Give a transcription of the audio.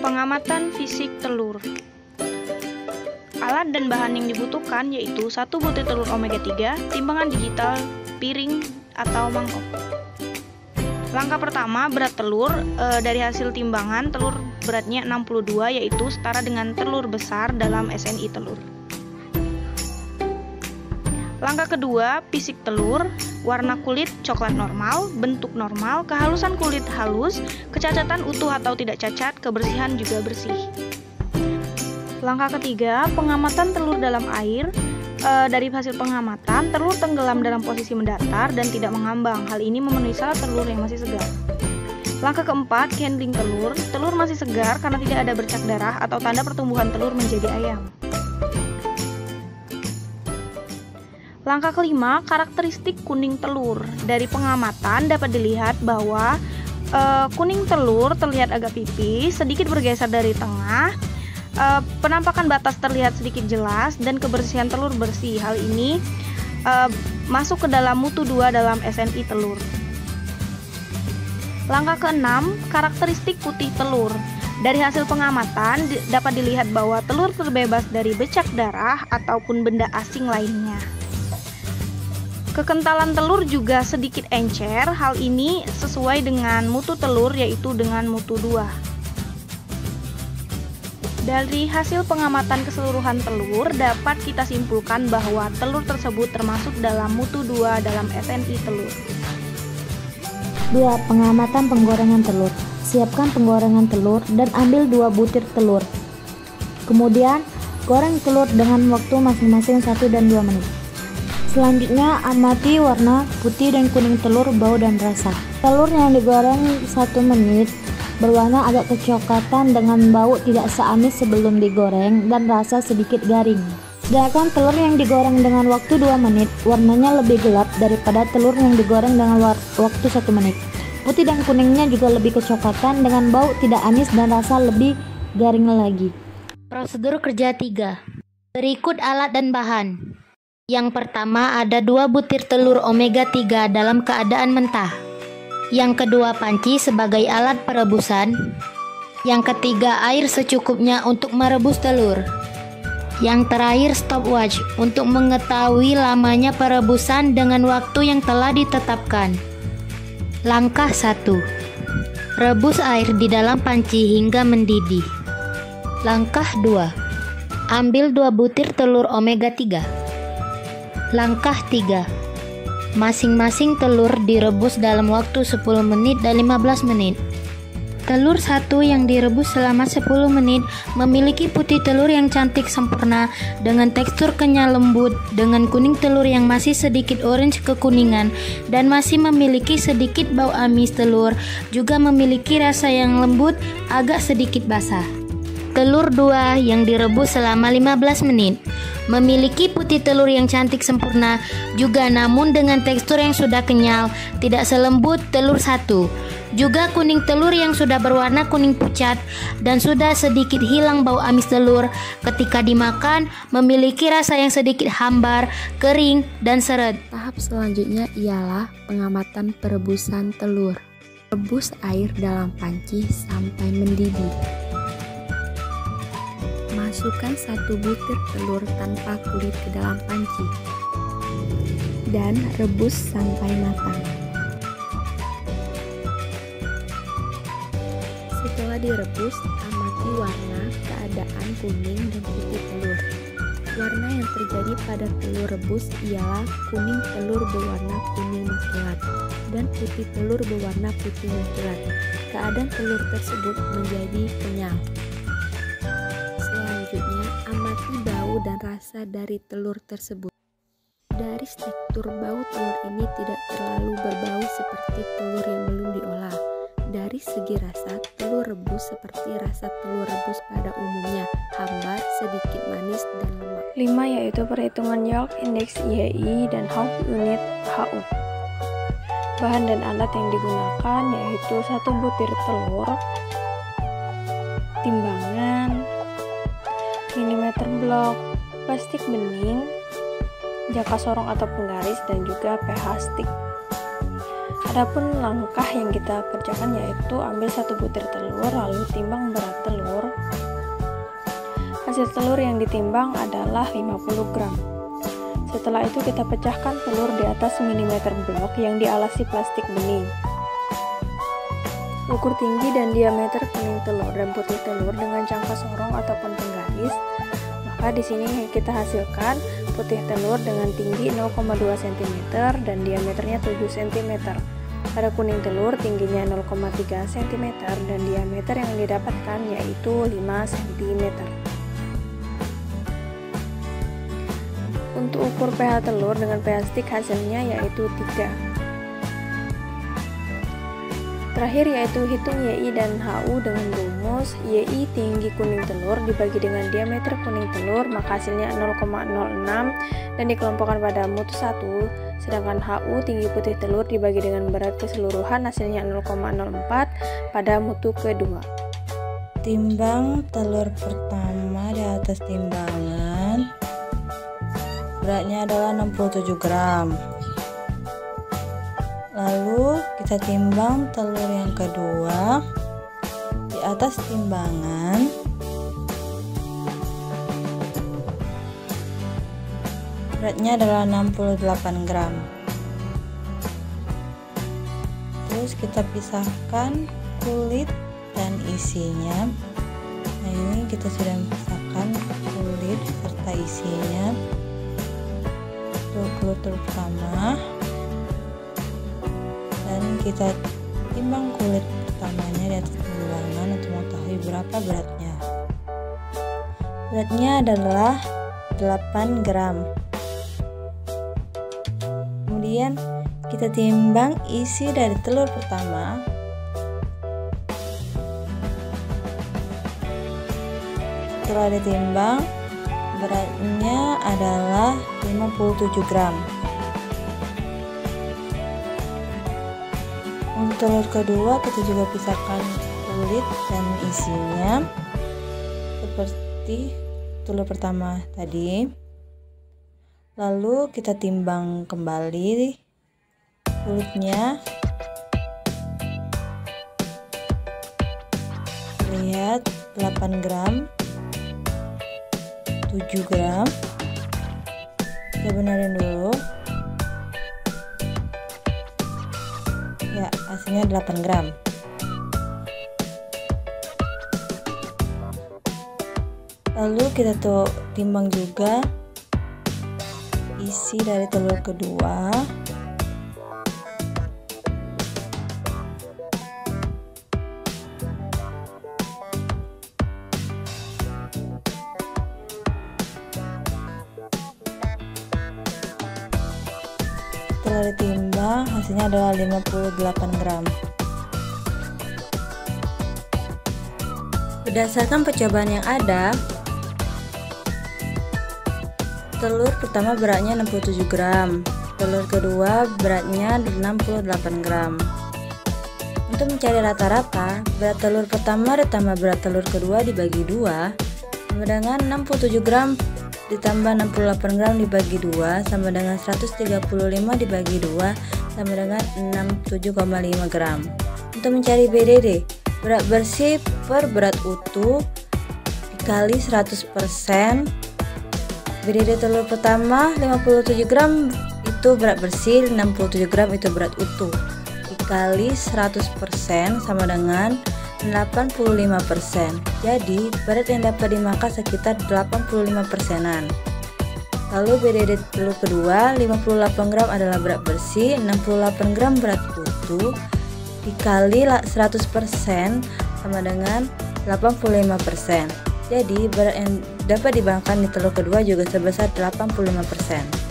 Pengamatan fisik telur. Alat dan bahan yang dibutuhkan yaitu 1 butir telur omega 3, timbangan digital, piring atau mangkok. Langkah pertama, berat telur. Dari hasil timbangan, telur beratnya 62, yaitu setara dengan telur besar dalam SNI telur. Langkah kedua, fisik telur. Warna kulit coklat normal, bentuk normal, kehalusan kulit halus, kecacatan utuh atau tidak cacat, kebersihan juga bersih. Langkah ketiga, pengamatan telur dalam air. Dari hasil pengamatan, telur tenggelam dalam posisi mendatar dan tidak mengambang. Hal ini memenuhi syarat telur yang masih segar. Langkah keempat, handling telur. Telur masih segar karena tidak ada bercak darah atau tanda pertumbuhan telur menjadi ayam. Langkah kelima, karakteristik kuning telur. Dari pengamatan dapat dilihat bahwa kuning telur terlihat agak pipih, sedikit bergeser dari tengah, penampakan batas terlihat sedikit jelas, dan kebersihan telur bersih. Hal ini masuk ke dalam mutu 2 dalam SNI telur. Langkah keenam, karakteristik putih telur. Dari hasil pengamatan dapat dilihat bahwa telur terbebas dari bercak darah ataupun benda asing lainnya. Kekentalan telur juga sedikit encer, hal ini sesuai dengan mutu telur yaitu dengan mutu 2. Dari hasil pengamatan keseluruhan telur dapat kita simpulkan bahwa telur tersebut termasuk dalam mutu 2 dalam SNI telur. 2. Pengamatan penggorengan telur. Siapkan penggorengan telur dan ambil 2 butir telur. Kemudian, goreng telur dengan waktu masing-masing 1 dan 2 menit. Selanjutnya, amati warna putih dan kuning telur, bau dan rasa. Telur yang digoreng 1 menit berwarna agak kecoklatan dengan bau tidak seamis sebelum digoreng dan rasa sedikit garing. Sedangkan telur yang digoreng dengan waktu 2 menit warnanya lebih gelap daripada telur yang digoreng dengan waktu 1 menit. Putih dan kuningnya juga lebih kecoklatan dengan bau tidak amis dan rasa lebih garing lagi. Prosedur kerja 3. Berikut alat dan bahan. Yang pertama ada 2 butir telur omega 3 dalam keadaan mentah. Yang kedua panci sebagai alat perebusan. Yang ketiga air secukupnya untuk merebus telur. Yang terakhir stopwatch untuk mengetahui lamanya perebusan dengan waktu yang telah ditetapkan. Langkah 1. Rebus air di dalam panci hingga mendidih. Langkah 2. Ambil 2 butir telur omega 3. Langkah 3. Masing-masing telur direbus dalam waktu 10 menit dan 15 menit. Telur 1 yang direbus selama 10 menit memiliki putih telur yang cantik sempurna dengan tekstur kenyal lembut, dengan kuning telur yang masih sedikit orange kekuningan dan masih memiliki sedikit bau amis. Telur juga memiliki rasa yang lembut, agak sedikit basah. Telur 2 yang direbus selama 15 menit memiliki putih telur yang cantik sempurna juga, namun dengan tekstur yang sudah kenyal, tidak selembut telur 1. Juga kuning telur yang sudah berwarna kuning pucat dan sudah sedikit hilang bau amis telur. Ketika dimakan memiliki rasa yang sedikit hambar, kering, dan seret. Tahap selanjutnya ialah pengamatan perebusan telur. Rebus air dalam panci sampai mendidih. Masukkan 1 butir telur tanpa kulit ke dalam panci dan rebus sampai matang. Setelah direbus, amati warna, keadaan kuning dan putih telur. Warna yang terjadi pada telur rebus ialah kuning telur berwarna kuning mengkilat dan putih telur berwarna putih mengkilat. Keadaan telur tersebut menjadi kenyal. Selanjutnya, amati bau dan rasa dari telur tersebut. Dari tekstur bau telur ini tidak terlalu berbau seperti telur yang belum diolah. Dari segi rasa, telur rebus seperti rasa telur rebus pada umumnya, hambar, sedikit manis, dan lemak. 5 yaitu perhitungan York Index YI dan Hawk Unit HU. Bahan dan alat yang digunakan yaitu 1 butir telur, timbangan, milimeter blok, plastik bening, jaka sorong atau penggaris, dan juga pH stick. Adapun langkah yang kita kerjakan yaitu ambil 1 butir telur, lalu timbang berat telur, Hasil telur yang ditimbang adalah 50 gram. Setelah itu kita pecahkan telur di atas milimeter blok yang dialasi plastik bening. Ukur tinggi dan diameter kuning telur dan putih telur dengan cangkah sorong ataupun penggaris. Maka di sini kita hasilkan putih telur dengan tinggi 0,2 cm dan diameternya 7 cm. Pada kuning telur tingginya 0,3 cm dan diameter yang didapatkan yaitu 5 cm. Untuk ukur pH telur dengan pH stick hasilnya yaitu 3. Terakhir yaitu hitung YI dan HU dengan rumus YI tinggi kuning telur dibagi dengan diameter kuning telur, maka hasilnya 0,06 dan dikelompokkan pada mutu 1, sedangkan HU tinggi putih telur dibagi dengan berat keseluruhan hasilnya 0,04 pada mutu kedua. Timbang telur pertama di atas timbangan. Beratnya adalah 67 gram. Lalu kita timbang telur yang kedua di atas timbangan. Beratnya adalah 68 gram. Terus kita pisahkan kulit dan isinya. Nah, ini kita sudah pisahkan kulit serta isinya. Telur pertama, dan kita timbang kulit pertamanya di atas timbangan untuk mengetahui berapa beratnya. Beratnya adalah 8 gram. Kemudian kita timbang isi dari telur pertama. Setelah ditimbang, beratnya adalah 57 gram. Untuk telur kedua kita juga pisahkan kulit dan isinya seperti telur pertama tadi. Lalu kita timbang kembali kulitnya. Lihat 8 gram, 7 gram. Kita benerin dulu. Ya, hasilnya 8 gram. Lalu kita timbang juga isi dari telur kedua. Setelah ditimbang hasilnya adalah 58 gram. Berdasarkan percobaan yang ada, telur pertama beratnya 67 gram, telur kedua beratnya 68 gram. Untuk mencari rata-rata, berat telur pertama ditambah berat telur kedua dibagi 2 sama dengan 67 gram ditambah 68 gram dibagi 2 sama dengan 135 dibagi 2 sama dengan 67,5 gram. Untuk mencari BDD, berat bersih per berat utuh dikali 100%. BDD telur pertama 57 gram itu berat bersih, 67 gram itu berat utuh, dikali 100% sama dengan 85%. Jadi berat yang dapat dimakan sekitar 85%-an. Lalu BDD telur kedua 58 gram adalah berat bersih, 68 gram berat utuh dikali 100% sama dengan 85%. Jadi berat yang dapat dimakan di telur kedua juga sebesar 85%.